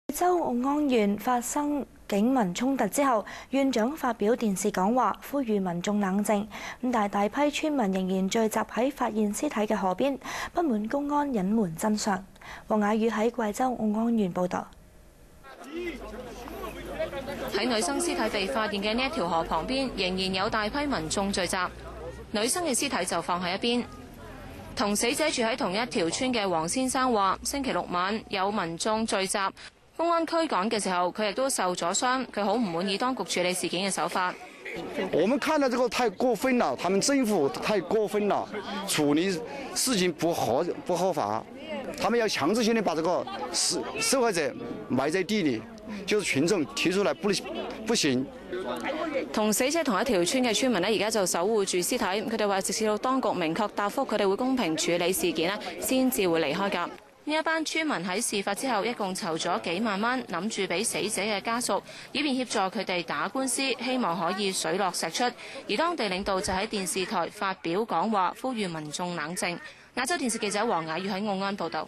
貴州澳安縣發生警民衝突之後，縣長發表電視講話，呼籲民眾冷靜。但大批村民仍然聚集喺發現屍體嘅河邊，不滿公安隱瞞真相。黃雅宇喺貴州澳安縣報導。喺女生屍體被發現嘅呢一條河旁邊，仍然有大批民眾聚集，女生嘅屍體就放喺一邊。同死者住喺同一條村嘅黃先生話：星期六晚有民眾聚集，公安驅趕嘅時候，佢亦都受咗傷。佢好唔滿意當局處理事件嘅手法。我們看到這個太過分了，他們政府太過分了，處理事情不合法，他們要強制性的把這個受害者埋在地裏，就是群眾提出來不行。同死者同一條村嘅村民呢，而家就守護住屍體，佢哋話直至到當局明確答覆佢哋會公平處理事件呢，先至會離開㗎。呢一班村民喺事發之後一共籌咗幾萬蚊，諗住俾死者嘅家屬，以便協助佢哋打官司，希望可以水落石出。而當地領導就喺電視台發表講話，呼籲民眾冷靜。亞洲電視記者黃雅宇喺澳安報導。